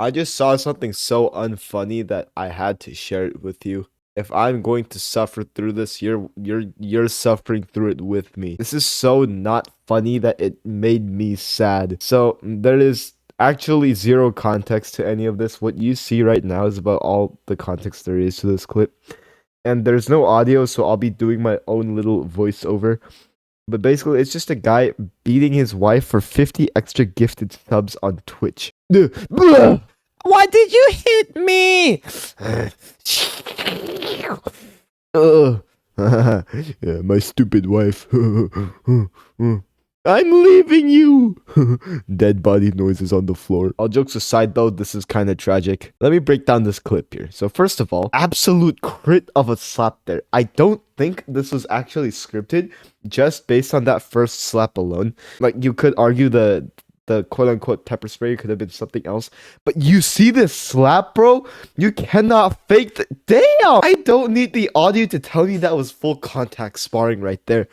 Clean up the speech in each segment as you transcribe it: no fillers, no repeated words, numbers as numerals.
I just saw something so unfunny that I had to share it with you. If I'm going to suffer through this, you're suffering through it with me. This is so not funny that it made me sad. So there is actually zero context to any of this. What you see right now is about all the context there is to this clip. And there's no audio, so I'll be doing my own little voiceover. But basically, it's just a guy beating his wife for 50 extra gifted subs on Twitch. Why did you hit me? Yeah, my stupid wife. I'm leaving you. Dead body noises on the floor. All jokes aside, though, this is kind of tragic. Let me break down this clip here. So first of all, absolute crit of a slap there. I don't think this was actually scripted, just based on that first slap alone. Like, you could argue the quote-unquote pepper spray could have been something else, but you see this slap, bro? You cannot fake the— damn! I don't need the audio to tell me that was full contact sparring right there.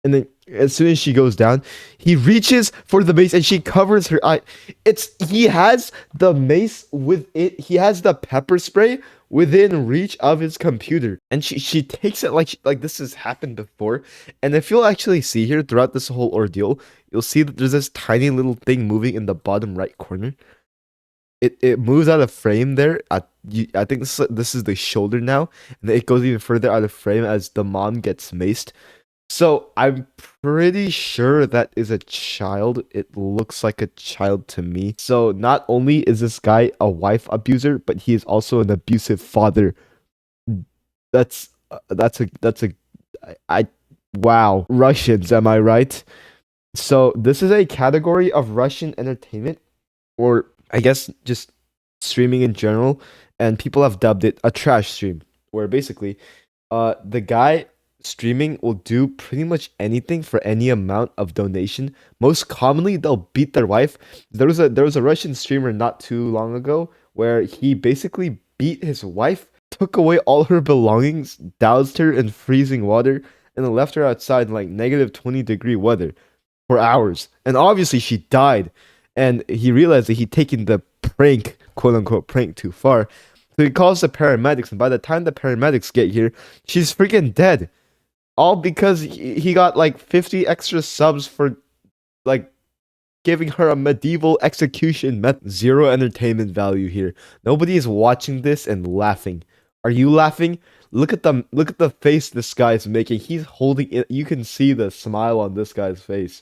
And then as soon as she goes down, he reaches for the mace and she covers her eye. He has the mace with it. He has the pepper spray within reach of his computer, and she takes it like this has happened before. And if you'll actually see here throughout this whole ordeal, you'll see that there's this tiny little thing moving in the bottom right corner. It moves out of frame there. I think this is the shoulder now, and it goes even further out of frame as the mom gets maced. So I'm pretty sure that is a child. It looks like a child to me. So not only is this guy a wife abuser, but he is also an abusive father. That's I wow. Russians, am I right? So this is a category of Russian entertainment, or I guess just streaming in general, and people have dubbed it a trash stream, where basically the guy streaming will do pretty much anything for any amount of donation. Most commonly, they'll beat their wife. There was a Russian streamer not too long ago where he basically beat his wife, took away all her belongings, doused her in freezing water, and then left her outside in like -20-degree weather for hours. And obviously, she died. And he realized that he'd taken the prank, quote unquote prank, too far. So he calls the paramedics, and by the time the paramedics get here, she's freaking dead. All because he got like 50 extra subs for like giving her a medieval execution method. Zero entertainment value here. Nobody is watching this and laughing. Are you laughing? Look at the face this guy is making. He's holding it. You can see the smile on this guy's face.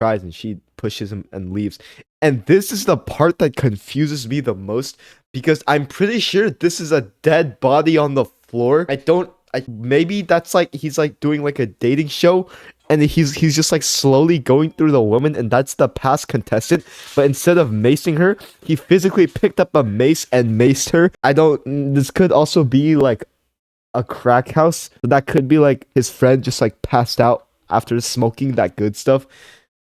Tries and she pushes him and leaves. And this is the part that confuses me the most, because I'm pretty sure this is a dead body on the floor. Maybe that's like he's like doing like a dating show, and he's just like slowly going through the woman, and that's the past contestant. But instead of macing her, he physically picked up a mace and maced her. This could also be like a crack house. That could be like his friend just like passed out after smoking that good stuff.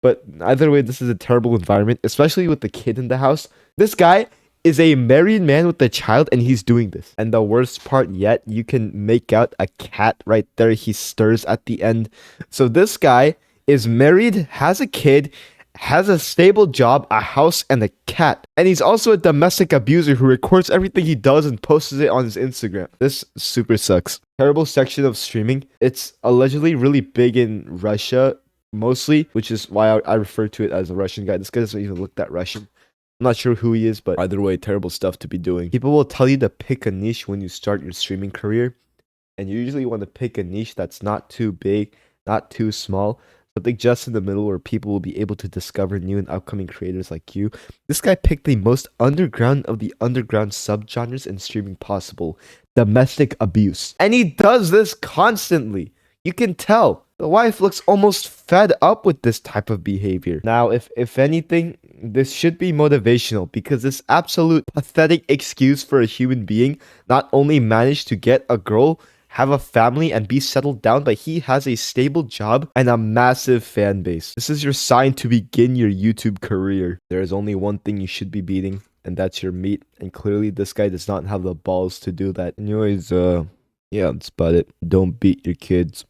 But either way, this is a terrible environment, especially with the kid in the house. This guy is a married man with a child, and he's doing this. And the worst part yet, you can make out a cat right there. He stirs at the end. So this guy is married, has a kid, has a stable job, a house, and a cat. And he's also a domestic abuser who records everything he does and posts it on his Instagram. This super sucks. Terrible section of streaming. It's allegedly really big in Russia, mostly, which is why I refer to it as a Russian guy. This guy doesn't even look that Russian. I'm not sure who he is, but either way, terrible stuff to be doing. People will tell you to pick a niche when you start your streaming career, and you usually want to pick a niche that's not too big, not too small, something just in the middle where people will be able to discover new and upcoming creators like you. This guy picked the most underground of the underground subgenres in streaming possible: domestic abuse. And he does this constantly. You can tell. The wife looks almost fed up with this type of behavior. Now, if anything, this should be motivational, because this absolute pathetic excuse for a human being not only managed to get a girl, have a family, and be settled down, but he has a stable job and a massive fan base. This is your sign to begin your YouTube career. There is only one thing you should be beating, and that's your meat. And clearly, this guy does not have the balls to do that. Anyways, yeah, that's about it. Don't beat your kids.